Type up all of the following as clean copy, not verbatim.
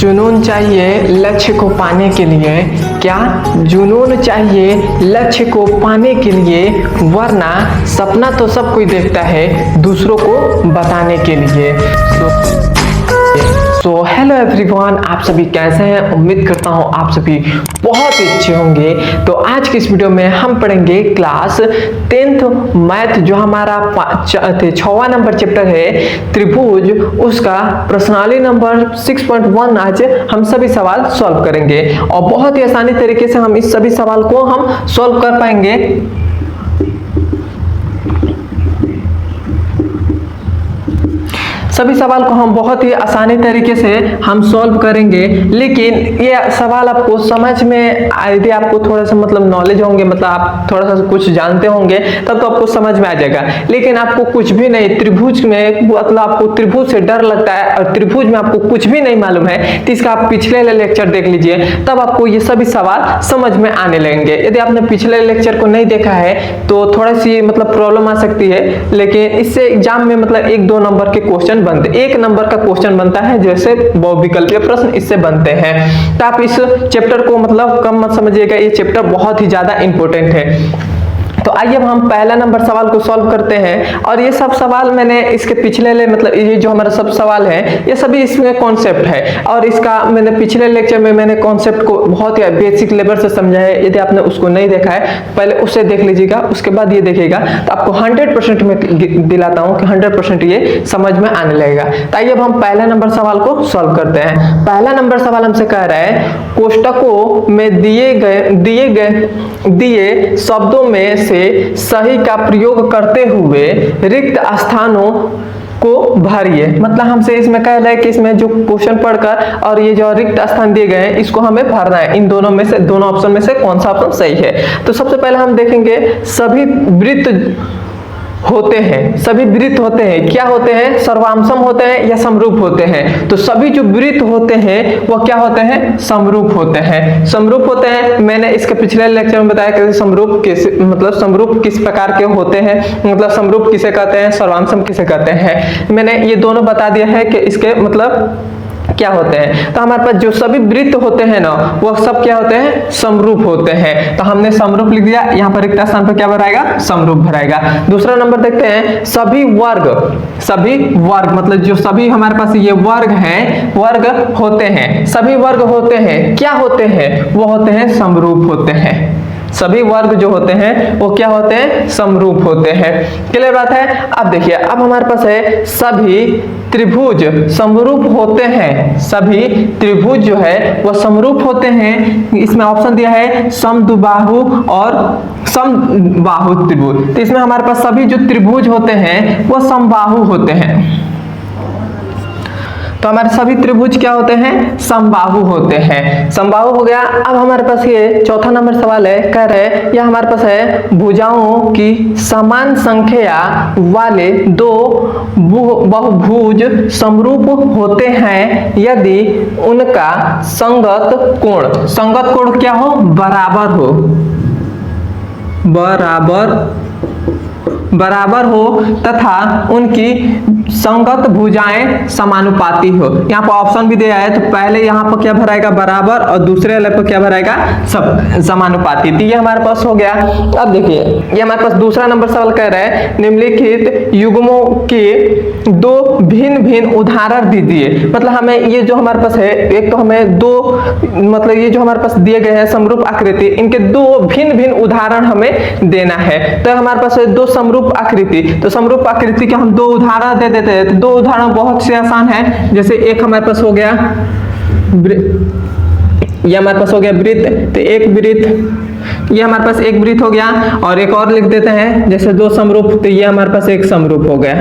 जुनून चाहिए लक्ष्य को पाने के लिए, क्या जुनून चाहिए लक्ष्य को पाने के लिए, वरना सपना तो सब कोई देखता है दूसरों को बताने के लिए। सो हेलो एवरीवन, आप सभी कैसे हैं? उम्मीद करता हूँ आप सभी बहुत ही अच्छे होंगे। तो आज की इस वीडियो में हम पढ़ेंगे क्लास 10th मैथ, जो हमारा 6वां नंबर चैप्टर है त्रिभुज, उसका प्रश्नावली नंबर 6.1। आज हम सभी सवाल सॉल्व करेंगे और बहुत ही आसानी तरीके से हम इस सभी सवाल को हम सॉल्व कर पाएंगे। सभी सवाल को हम बहुत ही आसानी तरीके से हम सॉल्व करेंगे, लेकिन ये सवाल आपको समझ में, यदि आपको थोड़ा सा मतलब नॉलेज होंगे, मतलब आप थोड़ा सा कुछ जानते होंगे, तब तो आपको समझ में आ जाएगा। लेकिन आपको कुछ भी नहीं, त्रिभुज में मतलब आपको त्रिभुज से डर लगता है और त्रिभुज में आपको कुछ भी नहीं मालूम है, तो इसका आप पिछले लेक्चर देख लीजिए, तब आपको ये सभी सवाल समझ में आने लगेंगे। यदि आपने पिछले लेक्चर को नहीं देखा है तो थोड़ा सी मतलब प्रॉब्लम आ सकती है, लेकिन इससे एग्जाम में मतलब 1-2 नंबर के क्वेश्चन बनते, 1 नंबर का क्वेश्चन बनता है, जैसे बहुविकल्पीय प्रश्न इससे बनते हैं। तो आप इस चैप्टर को मतलब कम मत समझिएगा, ये चैप्टर बहुत ही ज्यादा इंपॉर्टेंट है। तो आइए अब हम पहला नंबर सवाल को सॉल्व करते हैं। और ये सब सवाल मैंने इसके पिछले मतलब ये जो हमारा सब सवाल है, ये सभी इसमें कॉन्सेप्ट है, और इसका मैंने पिछले लेक्चर में मैंने कॉन्सेप्ट को बहुत ही बेसिक लेवल से समझा है। यदि आपने उसको नहीं देखा है, पहले उसे देख लीजिएगा, उसके बाद ये देखिएगा, तो आपको 100% में दिलाता हूँ कि 100% ये समझ में आने लगेगा। तो आइए अब हम पहला नंबर सवाल को सॉल्व करते हैं। पहला नंबर सवाल हमसे कह रहा है, कोष्टकों में दिए शब्दों में से सही का प्रयोग करते हुए रिक्त स्थानों को भरिए। मतलब हमसे इसमें कह रहा है कि इसमें जो क्वेश्चन पढ़कर और ये जो रिक्त स्थान दिए गए हैं, इसको हमें भरना है। इन दोनों में से, दोनों ऑप्शन में से कौन सा ऑप्शन सही है? तो सबसे पहले हम देखेंगे, सभी वृत्त होते हैं, सभी वृत्त होते हैं, क्या होते हैं? सर्वांशम होते हैं या समरूप होते हैं? तो सभी जो वृत्त होते हैं वो क्या होते हैं? समरूप होते हैं। समरूप होते हैं, मैंने इसके पिछले लेक्चर में बताया कि समरूप किस मतलब समरूप किस प्रकार के होते हैं, मतलब समरूप किसे कहते हैं, सर्वांशम किसे कहते हैं, मैंने ये दोनों बता दिया है कि इसके मतलब क्या होते हैं। तो हमारे पास जो सभी वृत्त होते हैं ना, वो सब क्या होते हैं? समरूप होते हैं। तो हमने समरूप लिख दिया, यहाँ पर रिक्त स्थान पर क्या भराएगा? समरूप भराएगा। दूसरा नंबर देखते हैं, सभी वर्ग मतलब जो सभी हमारे पास ये वर्ग हैं, वर्ग होते हैं, सभी वर्ग होते हैं, क्या होते हैं? वो होते हैं समरूप होते हैं। सभी वर्ग जो होते हैं वो क्या होते हैं? समरूप होते हैं। क्लियर बात है? अब देखिए, अब हमारे पास है सभी त्रिभुज समरूप होते हैं, सभी त्रिभुज जो है वो समरूप होते हैं। इसमें ऑप्शन दिया है समद्विबाहु और समबाहु त्रिभुज। तो इसमें हमारे पास सभी जो त्रिभुज होते हैं वो समबाहु होते हैं। तो हमारे सभी त्रिभुज क्या होते हैं? समबाहु होते हैं। समबाहु हो गया। अब हमारे पास ये चौथा नंबर सवाल है, कह रहे यह हमारे पास है, भुजाओं की समान संख्या वाले 2 बहुभुज समरूप होते हैं यदि उनका संगत कोण क्या हो? बराबर हो तथा उनकी संगत भुजाएं समानुपाती हो। यहाँ पर ऑप्शन भी दिया है, तो पहले यहाँ पर क्या भराएगा? बराबर, और दूसरे वाले पर क्या भराएगा? सब समानुपाती। तो ये हमारे पास हो गया। अब देखिए, ये हमारे पास दूसरा नंबर सवाल कह रहा है, निम्नलिखित युग्मों के 2 भिन्न उदाहरण दीजिए। मतलब हमें ये जो हमारे पास है, एक तो हमें 2 मतलब ये जो हमारे पास दिए गए हैं समरूप आकृति, इनके 2 भिन्न उदाहरण हमें देना है। तो हमारे पास है 2 समरूप आकृति, तो समरूप आकृति के हम 2 उदाहरण दे देते हैं। तो 2 उदाहरण बहुत से आसान है। जैसे एक हमारे पास हो गया, ये हमारे पास हो गया वृत्त, तो एक वृत्त, ये हमारे पास एक वृत्त हो गया, और एक और लिख देते हैं जैसे 2 समरूप, तो ये हमारे पास एक समरूप हो गया,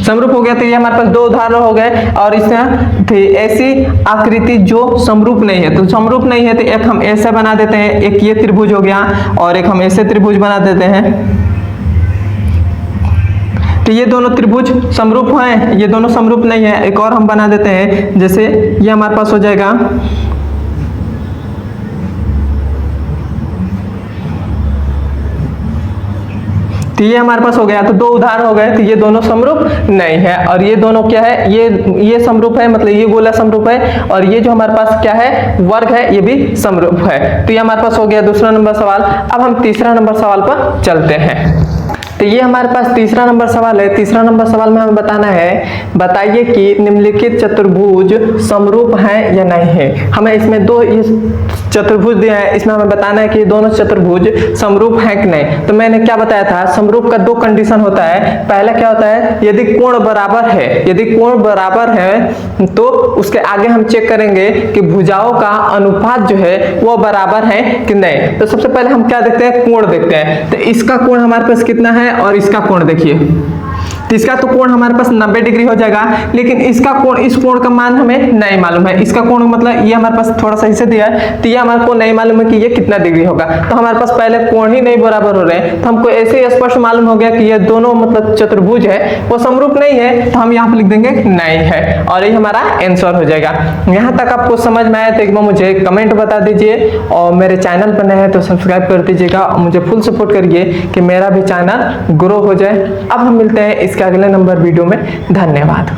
समरूप हो गया। तो ये हमारे पास 2 उदाहरण हो गए। और इसमें ऐसी आकृति जो समरूप नहीं है, तो समरूप नहीं है तो एक हम ऐसे बना देते हैं, एक ये त्रिभुज हो गया और एक हम ऐसे त्रिभुज बना देते हैं। तो ये दोनों त्रिभुज समरूप हैं, ये दोनों समरूप नहीं है। एक और हम बना देते हैं, जैसे ये हमारे पास हो जाएगा, तो ये हमारे पास हो गया। तो दो उदाहरण हो गए, तो ये दोनों समरूप नहीं है। और ये दोनों क्या है, ये समरूप है, मतलब ये गोला समरूप है, और ये जो हमारे पास क्या है, वर्ग है, ये भी समरूप है। तो ये हमारे पास हो गया दूसरा नंबर सवाल। अब हम तीसरा नंबर सवाल पर चलते हैं। तो ये हमारे पास तीसरा नंबर सवाल है। तीसरा नंबर सवाल में हमें बताना है, बताइए कि निम्नलिखित चतुर्भुज समरूप हैं या नहीं है। हमें इसमें दो चतुर्भुज दिए हैं, इसमें हमें बताना है कि दोनों चतुर्भुज समरूप हैं कि नहीं। तो मैंने क्या बताया था, समरूप का दो कंडीशन होता है। पहला क्या होता है, यदि कोण बराबर है, यदि कोण बराबर है तो उसके आगे हम चेक करेंगे कि भुजाओं का अनुपात जो है वो बराबर है कि नहीं। तो सबसे पहले हम क्या देखते हैं, कोण देखते हैं। तो इसका कोण हमारे पास कितना है और इसका कोण देखिए, तो इसका तो कोण हमारे पास 90 डिग्री हो जाएगा, लेकिन इसका कोण, इस कोण का मान हमें नहीं मालूम है। इसका कोण मतलब ये हमारे पास थोड़ा सा इसे दिया है, तो ये हमारे को नहीं मालूम है कि ये कितना डिग्री होगा। तो हमारे पास पहले कोण ही नहीं बराबर हो रहे हैं, तो हमको ऐसे ही स्पष्ट मालूम हो गया कि ये दोनों मतलब चतुर्भुज है वो समरूप नहीं है। तो हम यहाँ पर लिख देंगे नहीं है, और ये हमारा आंसर हो जाएगा। यहाँ तक आपको समझ में आया तो एक बार मुझे कमेंट बता दीजिए, और मेरे चैनल पर नए हैं तो सब्सक्राइब कर दीजिएगा, और मुझे फुल सपोर्ट करिए कि मेरा भी चैनल ग्रो हो जाए। अब हम मिलते हैं इसके अगले नंबर वीडियो में। धन्यवाद।